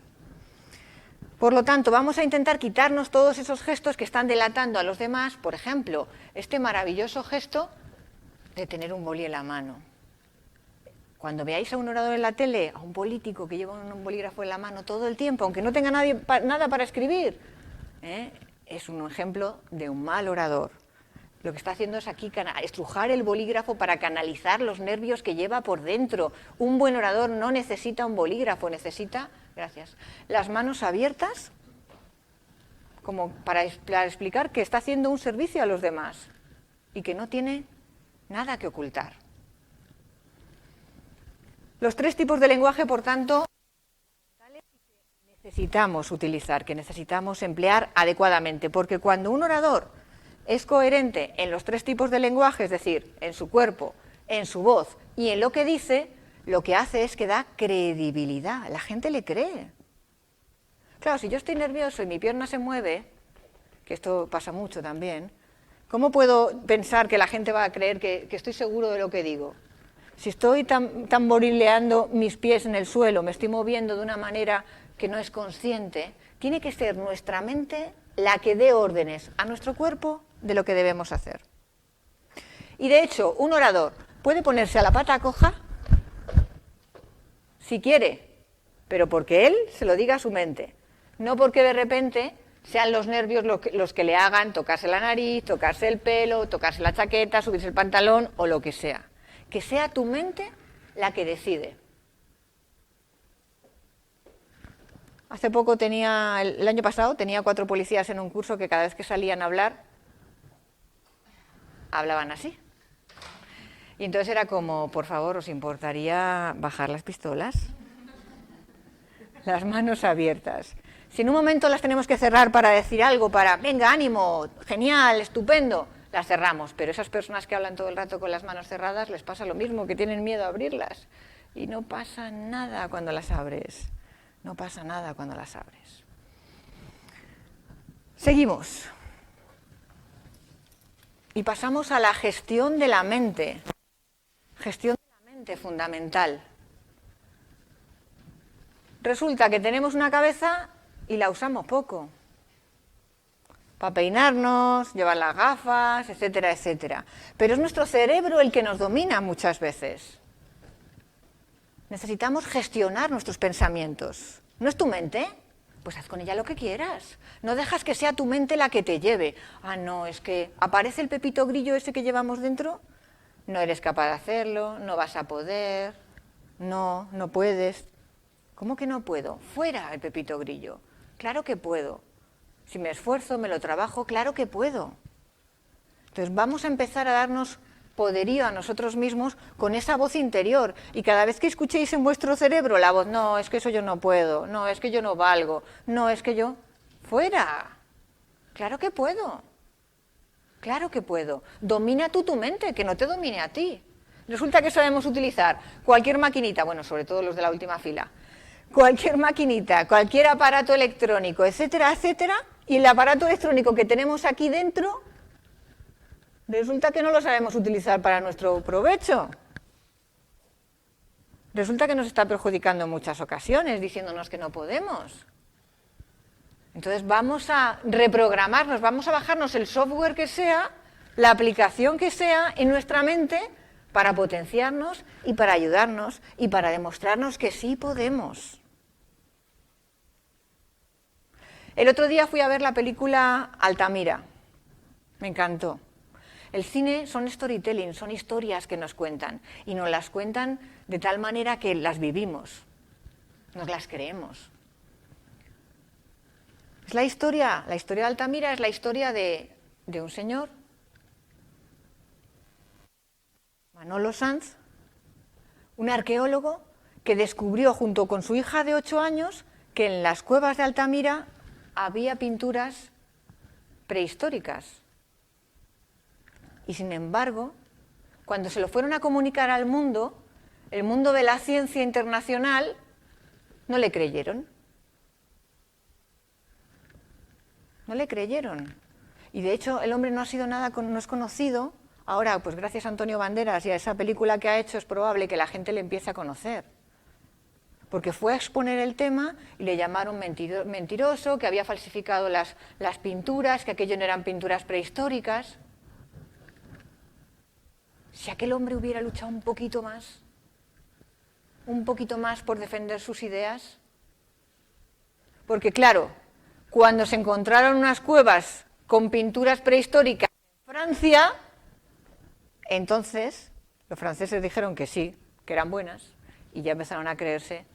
Por lo tanto, vamos a intentar quitarnos todos esos gestos que están delatando a los demás. Por ejemplo, este maravilloso gesto de tener un boli en la mano. Cuando veáis a un orador en la tele, a un político que lleva un bolígrafo en la mano todo el tiempo, aunque no tenga nada para escribir, es un ejemplo de un mal orador. Lo que está haciendo es aquí estrujar el bolígrafo para canalizar los nervios que lleva por dentro. Un buen orador no necesita un bolígrafo, necesita, gracias, las manos abiertas como para explicar que está haciendo un servicio a los demás y que no tiene nada que ocultar. Los 3 tipos de lenguaje, por tanto, necesitamos utilizar, que necesitamos emplear adecuadamente, porque cuando un orador es coherente en los 3 tipos de lenguaje, es decir, en su cuerpo, en su voz y en lo que dice, lo que hace es que da credibilidad, la gente le cree. Claro, si yo estoy nervioso y mi pierna se mueve, que esto pasa mucho también, ¿cómo puedo pensar que la gente va a creer que estoy seguro de lo que digo? Si estoy tamborileando mis pies en el suelo, me estoy moviendo de una manera que no es consciente, tiene que ser nuestra mente la que dé órdenes a nuestro cuerpo de lo que debemos hacer. Y de hecho, un orador puede ponerse a la pata coja si quiere, pero porque él se lo diga a su mente, no porque de repente sean los nervios los que le hagan tocarse la nariz, tocarse el pelo, tocarse la chaqueta, subirse el pantalón o lo que sea. Que sea tu mente la que decide. Hace poco el año pasado tenía 4 policías en un curso que cada vez que salían a hablar, hablaban así. Y entonces era como, por favor, ¿os importaría bajar las pistolas? Las manos abiertas. Si en un momento las tenemos que cerrar para decir algo, venga, ánimo, genial, estupendo, las cerramos, pero esas personas que hablan todo el rato con las manos cerradas les pasa lo mismo, que tienen miedo a abrirlas. Y no pasa nada cuando las abres. No pasa nada cuando las abres. Seguimos. Y pasamos a la gestión de la mente. Gestión de la mente fundamental. Resulta que tenemos una cabeza y la usamos poco. Para peinarnos, llevar las gafas, etcétera, etcétera. Pero es nuestro cerebro el que nos domina muchas veces. Necesitamos gestionar nuestros pensamientos. ¿No es tu mente? Pues haz con ella lo que quieras. No dejas que sea tu mente la que te lleve. Ah, no, es que aparece el pepito grillo ese que llevamos dentro. No eres capaz de hacerlo, no vas a poder, no puedes. ¿Cómo que no puedo? Fuera el pepito grillo. Claro que puedo. Si me esfuerzo, me lo trabajo, claro que puedo. Entonces vamos a empezar a darnos poderío a nosotros mismos con esa voz interior. Y cada vez que escuchéis en vuestro cerebro la voz, no, es que eso yo no puedo, no, es que yo no valgo, no, es que yo... ¡Fuera! Claro que puedo. Claro que puedo. Domina tú tu mente, que no te domine a ti. Resulta que sabemos utilizar cualquier maquinita, bueno, sobre todo los de la última fila, cualquier maquinita, cualquier aparato electrónico, etcétera, etcétera, y el aparato electrónico que tenemos aquí dentro, resulta que no lo sabemos utilizar para nuestro provecho. Resulta que nos está perjudicando en muchas ocasiones, diciéndonos que no podemos. Entonces vamos a reprogramarnos, vamos a bajarnos el software que sea, la aplicación que sea en nuestra mente para potenciarnos y para ayudarnos y para demostrarnos que sí podemos. El otro día fui a ver la película Altamira. Me encantó. El cine son storytelling, son historias que nos cuentan y nos las cuentan de tal manera que las vivimos, nos las creemos. Es la historia de Altamira es la historia de un señor, Manolo Sanz, un arqueólogo que descubrió junto con su hija de 8 años que en las cuevas de Altamira había pinturas prehistóricas. Y sin embargo, cuando se lo fueron a comunicar al mundo, el mundo de la ciencia internacional no le creyeron. No le creyeron. Y de hecho el hombre no ha sido nada, no es conocido. Ahora, pues gracias a Antonio Banderas y a esa película que ha hecho, es probable que la gente le empiece a conocer. porque fue a exponer el tema y le llamaron mentiroso, que había falsificado las pinturas, que aquello no eran pinturas prehistóricas. Si aquel hombre hubiera luchado un poquito más por defender sus ideas, porque claro, cuando se encontraron unas cuevas con pinturas prehistóricas en Francia, entonces los franceses dijeron que sí, que eran buenas, y ya empezaron a creerse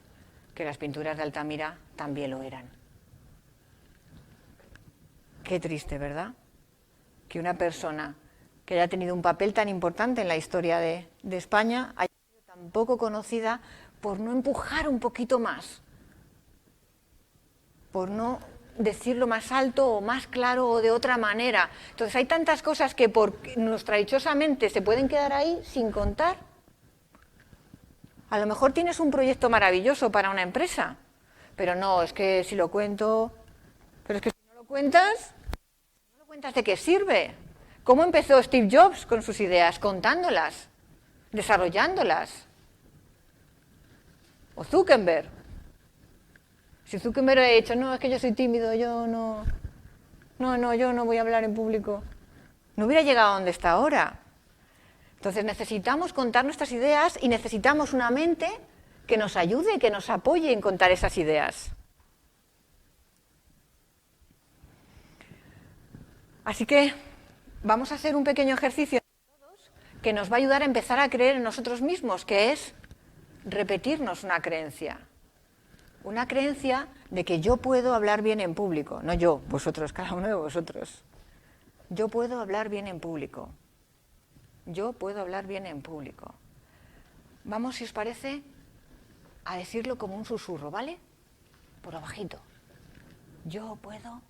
que las pinturas de Altamira también lo eran. Qué triste, ¿verdad? Que una persona que haya tenido un papel tan importante en la historia de España haya sido tan poco conocida por no empujar un poquito más, por no decirlo más alto o más claro o de otra manera. Entonces hay tantas cosas que nuestra dichosamente se pueden quedar ahí sin contar. A lo mejor tienes un proyecto maravilloso para una empresa, pero no, es que si lo cuento, pero es que si no lo cuentas ¿de qué sirve? ¿Cómo empezó Steve Jobs con sus ideas? Contándolas, desarrollándolas. O Zuckerberg. Si Zuckerberg ha dicho, no, es que yo soy tímido, yo no voy a hablar en público, no hubiera llegado a donde está ahora. Entonces necesitamos contar nuestras ideas y necesitamos una mente que nos ayude, que nos apoye en contar esas ideas. Así que vamos a hacer un pequeño ejercicio que nos va a ayudar a empezar a creer en nosotros mismos, que es repetirnos una creencia. Una creencia de que yo puedo hablar bien en público. No yo, vosotros, cada uno de vosotros. Yo puedo hablar bien en público. Yo puedo hablar bien en público. Vamos, si os parece, a decirlo como un susurro, ¿vale? Por lo bajito. Yo puedo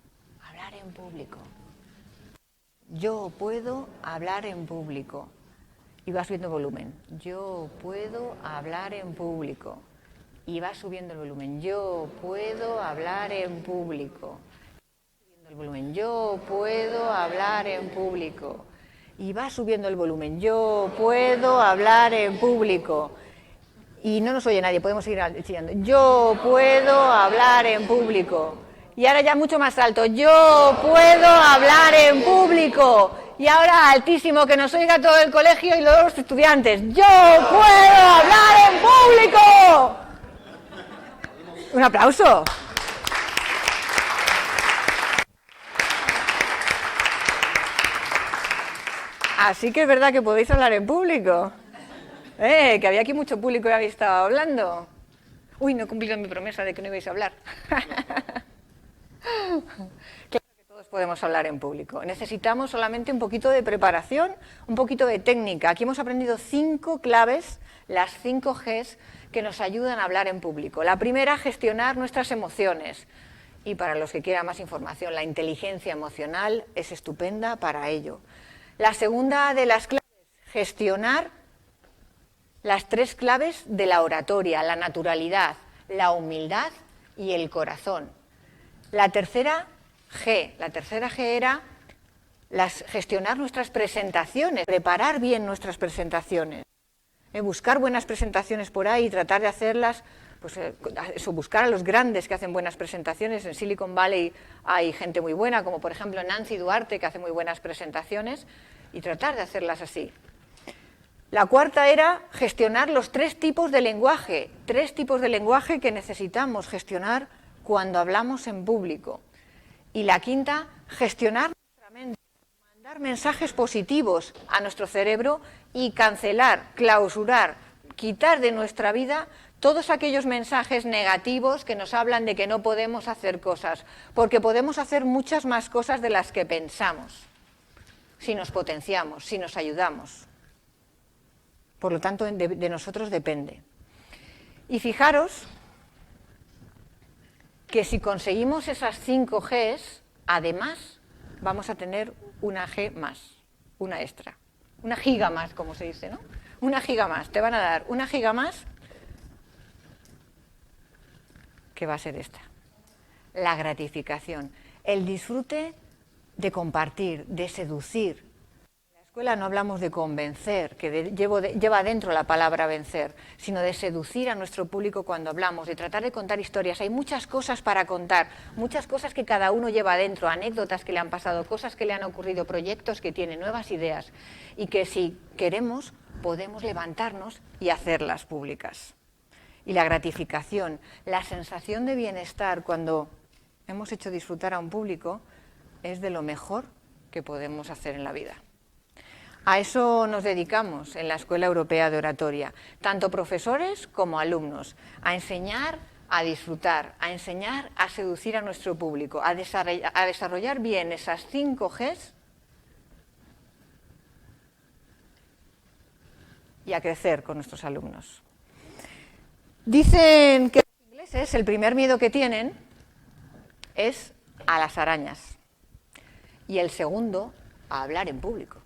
hablar en público. Yo puedo hablar en público. Y va subiendo el volumen. Yo puedo hablar en público. Y va subiendo el volumen. Yo puedo hablar en público. Subiendo el volumen. Yo puedo hablar en público. Y va subiendo el volumen. Yo puedo hablar en público. Y no nos oye nadie, podemos seguir chillando. Yo puedo hablar en público. Y ahora ya mucho más alto. Yo puedo hablar en público. Y ahora altísimo, que nos oiga todo el colegio y los estudiantes. Yo puedo hablar en público. Un aplauso. Así que es verdad que podéis hablar en público. Que había aquí mucho público y habéis estado hablando. Uy, no he cumplido mi promesa de que no ibais a hablar. Claro que todos podemos hablar en público. Necesitamos solamente un poquito de preparación, un poquito de técnica. Aquí hemos aprendido 5 claves, las 5 Gs, que nos ayudan a hablar en público. La primera, gestionar nuestras emociones. Y para los que quieran más información, la inteligencia emocional es estupenda para ello. La segunda de las claves, gestionar las 3 claves de la oratoria, la naturalidad, la humildad y el corazón. La tercera G era gestionar nuestras presentaciones, preparar bien nuestras presentaciones. Buscar buenas presentaciones por ahí y tratar de hacerlas, pues buscar a los grandes que hacen buenas presentaciones. En Silicon Valley hay gente muy buena, como por ejemplo Nancy Duarte, que hace muy buenas presentaciones, y tratar de hacerlas así. La cuarta era gestionar los 3 tipos de lenguaje, 3 tipos de lenguaje que necesitamos gestionar cuando hablamos en público. Y la quinta, gestionar nuestra mente, mandar mensajes positivos a nuestro cerebro y cancelar, clausurar, quitar de nuestra vida todos aquellos mensajes negativos que nos hablan de que no podemos hacer cosas, porque podemos hacer muchas más cosas de las que pensamos, si nos potenciamos, si nos ayudamos. Por lo tanto, de nosotros depende. Y fijaros que si conseguimos esas 5 Gs, además vamos a tener una G más, una extra, una giga más, como se dice, ¿no? Una giga más, te van a dar una giga más, que va a ser esta, la gratificación, el disfrute de compartir, de seducir. En la escuela no hablamos de convencer, que lleva dentro la palabra vencer, sino de seducir a nuestro público cuando hablamos, de tratar de contar historias. Hay muchas cosas para contar, muchas cosas que cada uno lleva dentro, anécdotas que le han pasado, cosas que le han ocurrido, proyectos que tiene, nuevas ideas, y que si queremos podemos levantarnos y hacerlas públicas. Y la gratificación, la sensación de bienestar cuando hemos hecho disfrutar a un público es de lo mejor que podemos hacer en la vida. A eso nos dedicamos en la Escuela Europea de Oratoria, tanto profesores como alumnos, a enseñar a disfrutar, a enseñar a seducir a nuestro público, a desarrollar bien esas 5 Gs y a crecer con nuestros alumnos. Dicen que los ingleses el primer miedo que tienen es a las arañas y el segundo a hablar en público.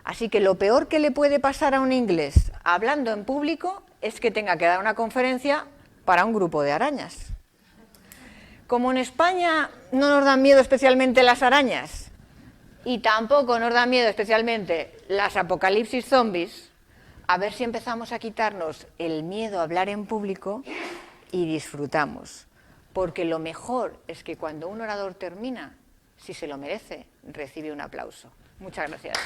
Así que lo peor que le puede pasar a un inglés hablando en público es que tenga que dar una conferencia para un grupo de arañas. Como en España no nos dan miedo especialmente las arañas y tampoco nos dan miedo especialmente las apocalipsis zombies, a ver si empezamos a quitarnos el miedo a hablar en público y disfrutamos. Porque lo mejor es que cuando un orador termina, si se lo merece, recibe un aplauso. Muchas gracias.